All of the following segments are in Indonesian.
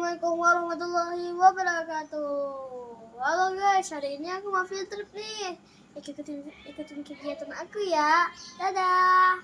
Assalamualaikum warahmatullahi wabarakatuh. Halo guys, hari ini aku mau field trip nih. Ikutin kegiatan aku ya. Dadah.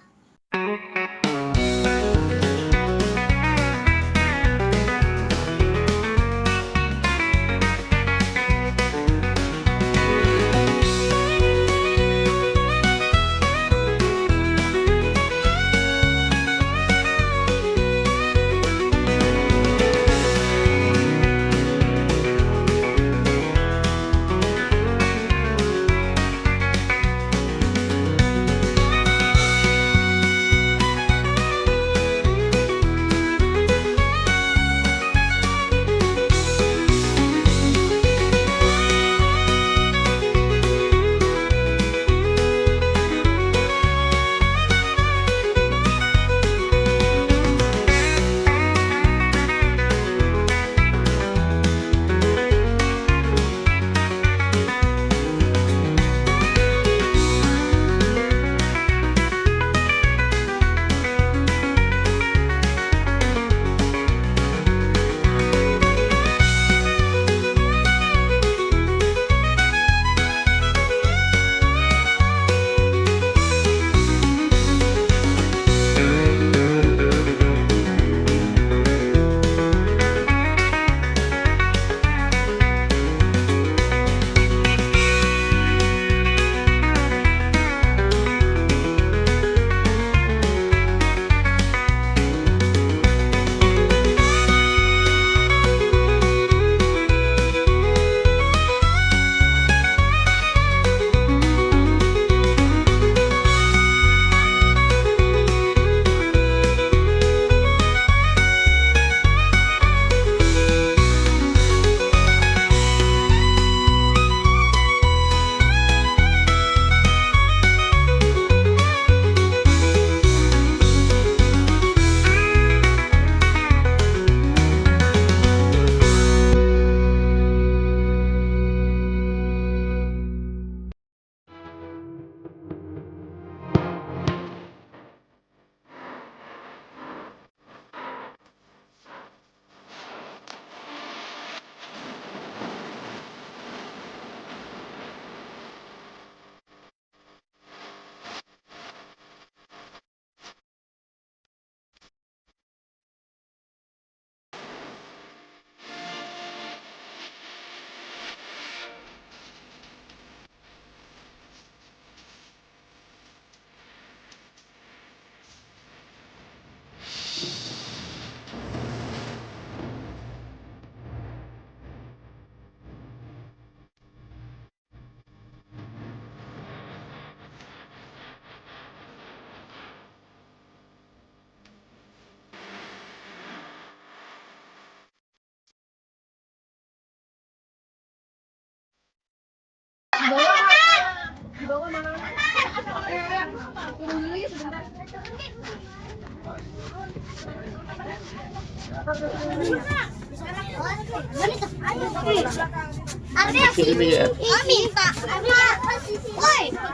Ini ya.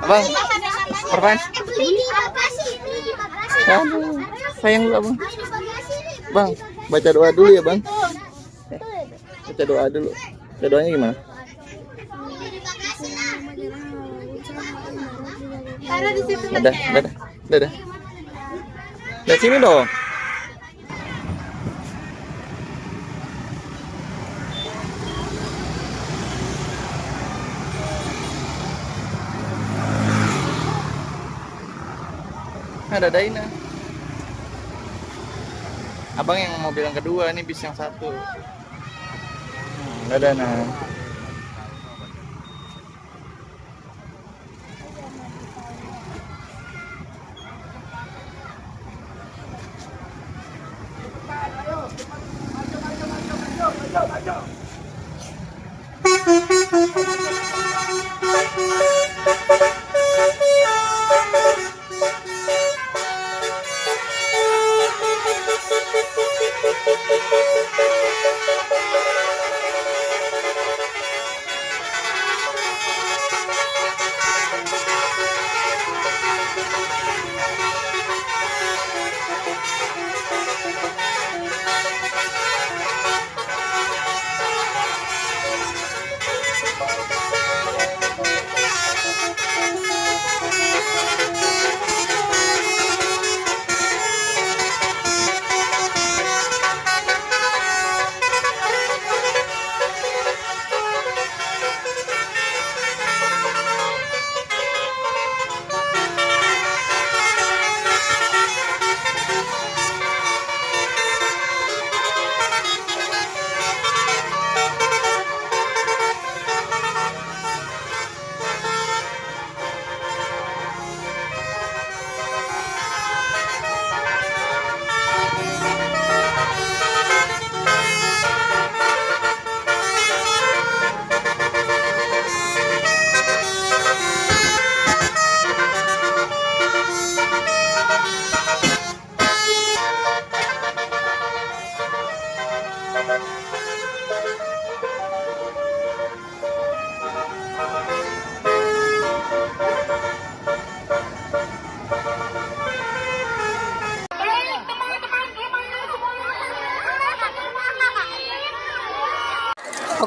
Abang, apaan? Aduh, sayang lu abang. Bang, baca doa dulu ya bang. Baca doa dulu. Baca doanya gimana? Dadah, dadah, dadah. Dari sini dong. Dadain nah. Abang yang mau bilang kedua, ini bis yang satu. Dadah nah.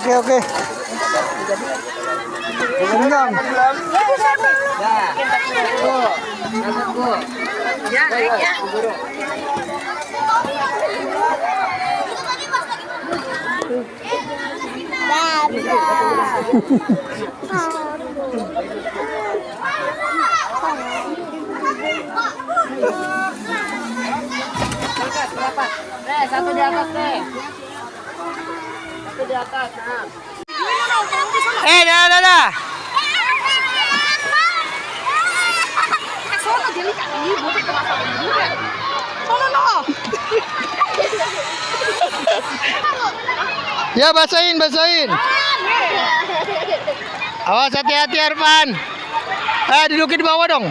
Oke. Enggak. Ya, naik ya. Berapa? Satu di atas deh. Satu di atas. Nah. Dah. Sono dia lihat ini bukan kemasan juga. Sono no. Ya, basahin. Awas, hati-hati Arfan. Dudukin di bawah dong.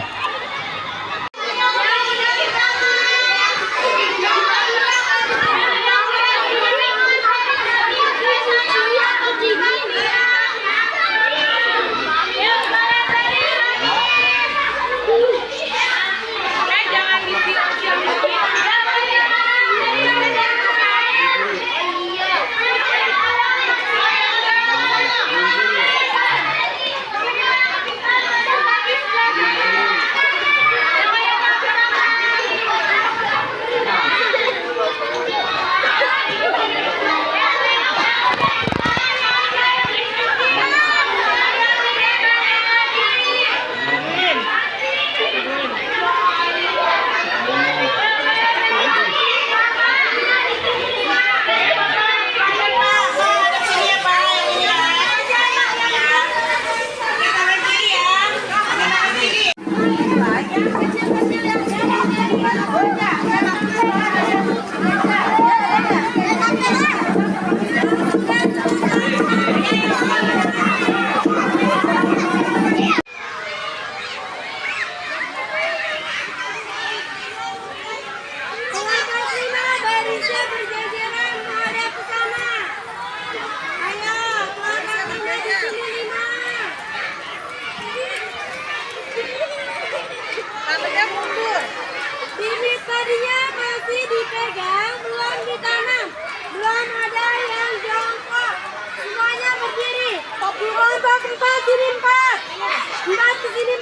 Tadinya masih dipegang, belum ditanam. Belum ada yang jongkok. Semuanya berdiri. Kelompok 4 sini 4. 4 ke sini.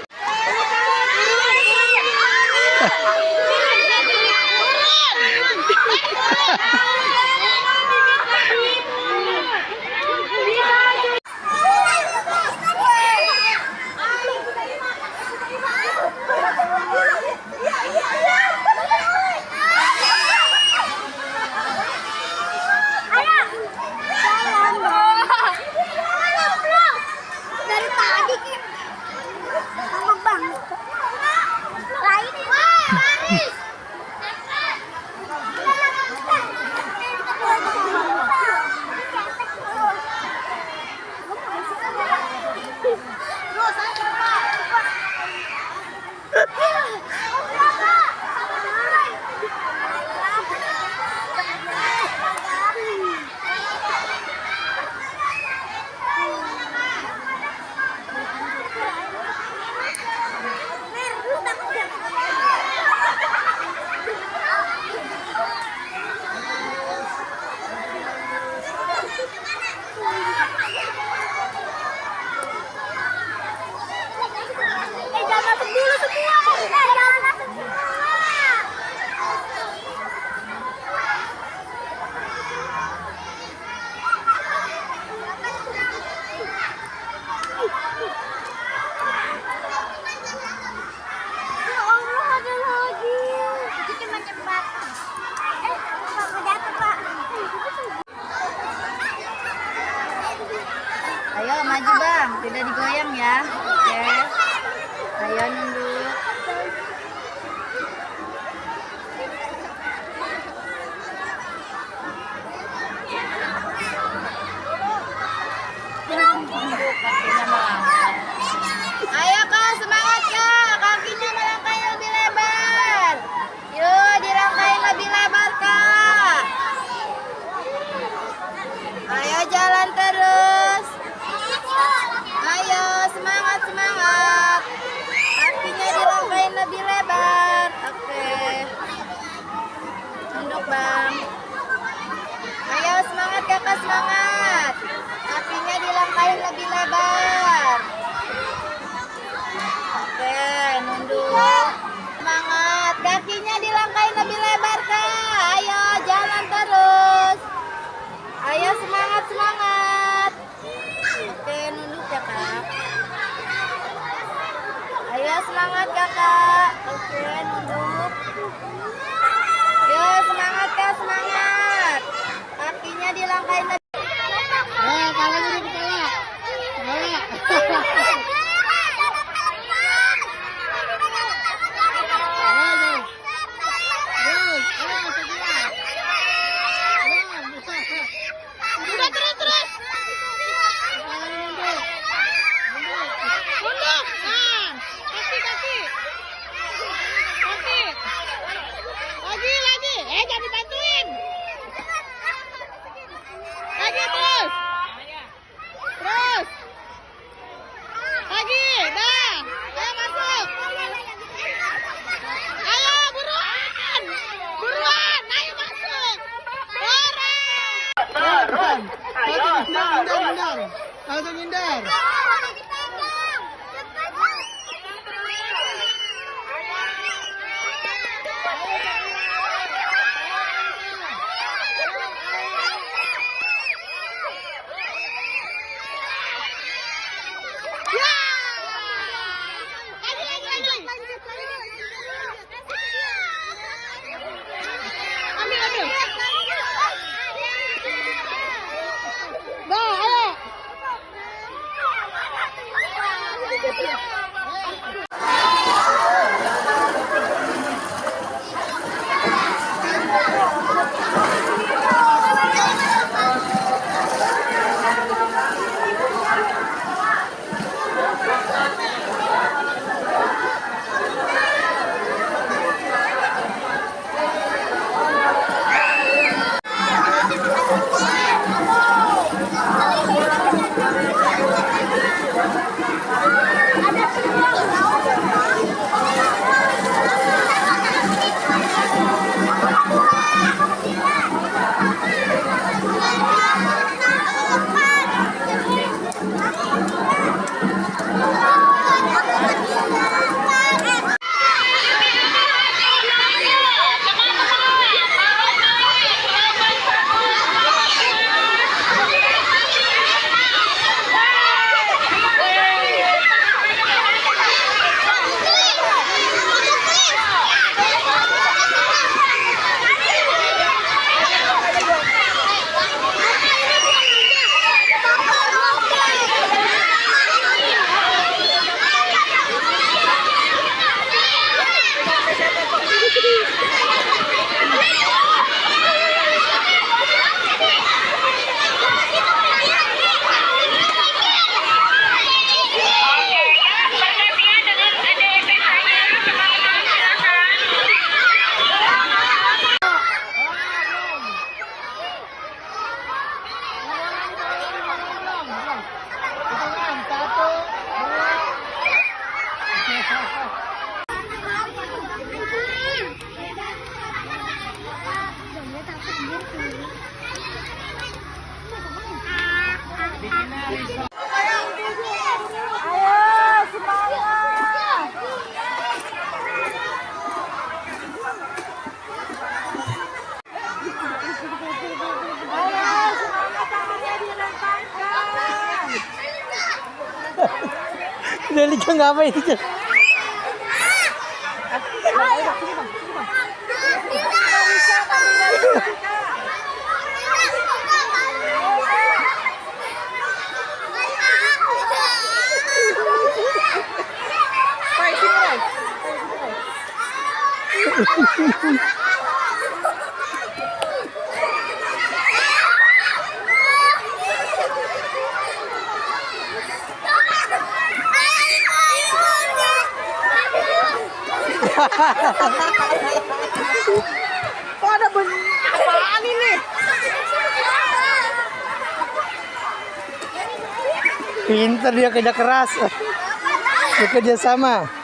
Dari tadi ngambek banget. Lain. Jangan masuk dulu semua. Jangan masuk semua. Ya Allah, ada lagi. Itu cuma jembatan. Pak, jatuh, Pak. Ayo maju bang, tidak digoyang ya. Oke. Ayo nunduk. Ayo kak, semangat kak, kakinya melangkah lebih lebar. Yuk dirangkain lebih lebar kak. Ayo jalan terus. Ayo. dilangkain lebih lebar. Oke, nunduk. Semangat, kakinya dilangkain lebih lebar, Kak. Ayo, jalan terus. Ayo, semangat, semangat. Oke, nunduk ya, Kak. Ayo, semangat, Kakak. Oke, nunduk. Ayo, semangat, Kak, semangat. Kakinya dilangkain lebih. Palanya di kepala. Langsung hindar. Delika ngapa itu? Oh, ada apaan ini? Pinter dia, kerja keras. Bekerja sama.